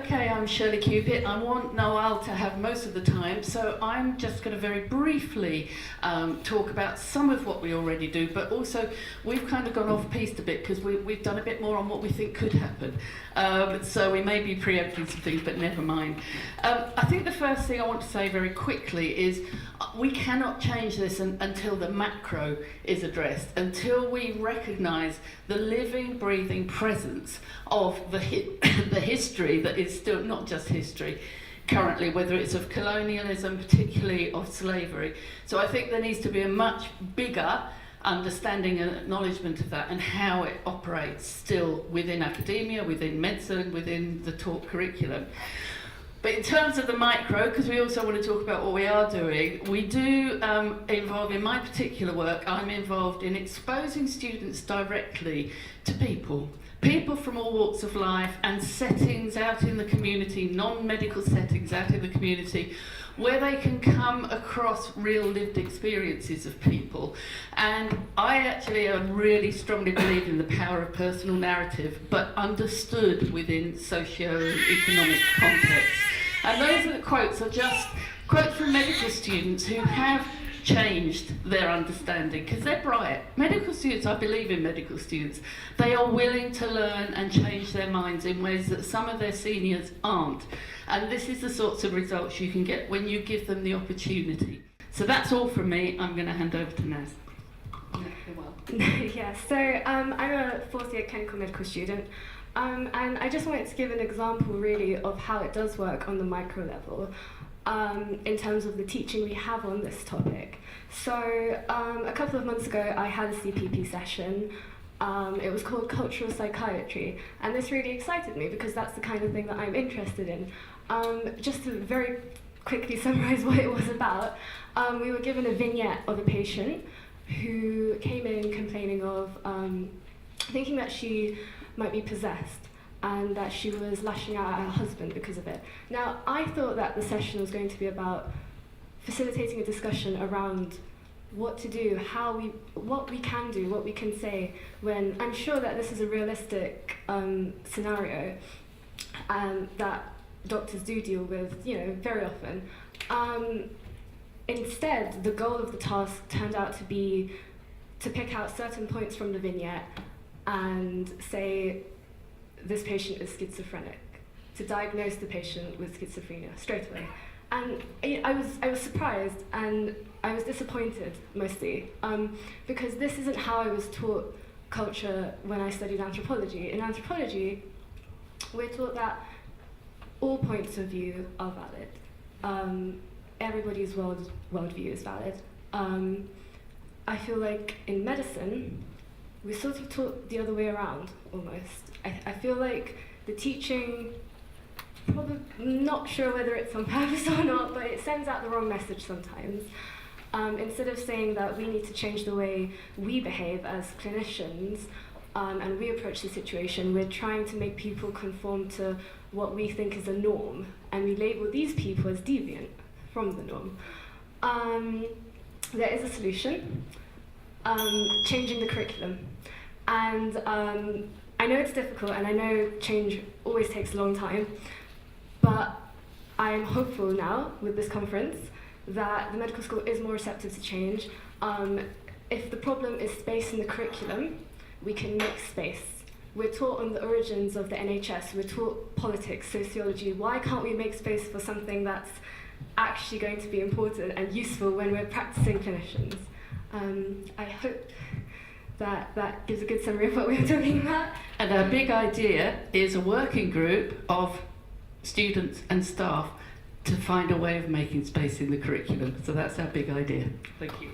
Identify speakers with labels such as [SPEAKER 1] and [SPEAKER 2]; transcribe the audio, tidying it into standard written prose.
[SPEAKER 1] Okay, I'm Shirley Cupit. I want Nawal to have most of the time, so I'm just going to very briefly talk about some of what we already do, but also we've kind of gone off-piste a bit because we've done a bit more on what we think could happen. So we may be preempting some things, but never mind. I think the first thing I want to say very quickly is we cannot change this until the macro is addressed, until we recognise the living, breathing presence of the history that is still not just history currently, whether it's of colonialism, particularly of slavery. So I think there needs to be a much bigger understanding and acknowledgement of that and how it operates still within academia, within medicine, within the taught curriculum. But in terms of the micro, because we also want to talk about what we are doing, we do involve, in my particular work, I'm involved in exposing students directly to people from all walks of life and settings out in the community, non-medical settings out in the community, where they can come across real lived experiences of people. And I actually really strongly believe in the power of personal narrative, but understood within socio-economic contexts. And those are the quotes are just quotes from medical students who have changed their understanding, because they're bright. Medical students, I believe in medical students, they are willing to learn and change their minds in ways that some of their seniors aren't. And this is the sorts of results you can get when you give them the opportunity. So that's all from me. I'm going to hand over to Naz.
[SPEAKER 2] Yeah, so I'm a fourth year clinical medical student, and I just wanted to give an example really of how it does work on the micro level. In terms of the teaching we have on this topic. So a couple of months ago I had a CPP session. It was called Cultural Psychiatry, and this really excited me because that's the kind of thing that I'm interested in. Just to very quickly summarise what it was about, we were given a vignette of a patient who came in complaining of thinking that she might be possessed, and that she was lashing out at her husband because of it. Now, I thought that the session was going to be about facilitating a discussion around what to do, what we can do, what we can say, when I'm sure that this is a realistic scenario that doctors do deal with, very often. Instead, the goal of the task turned out to be to pick out certain points from the vignette and say, this patient is schizophrenic, to diagnose the patient with schizophrenia straight away. And I was surprised and I was disappointed mostly, because this isn't how I was taught culture when I studied anthropology. In anthropology, we're taught that all points of view are valid. Everybody's worldview is valid. I feel like in medicine, we're sort of taught the other way around, almost. I feel like the teaching, probably not sure whether it's on purpose or not, but it sends out the wrong message sometimes. Instead of saying that we need to change the way we behave as clinicians and we approach the situation, we're trying to make people conform to what we think is a norm, and we label these people as deviant from the norm. There is a solution, changing the curriculum. And I know it's difficult, and I know change always takes a long time, but I am hopeful now with this conference that the medical school is more receptive to change. If the problem is space in the curriculum, we can make space. We're taught on the origins of the NHS, we're taught politics, sociology. Why can't we make space for something that's actually going to be important and useful when we're practicing clinicians? I hope that gives a good summary of what we were talking about.
[SPEAKER 1] And our big idea is a working group of students and staff to find a way of making space in the curriculum. So that's our big idea. Thank you.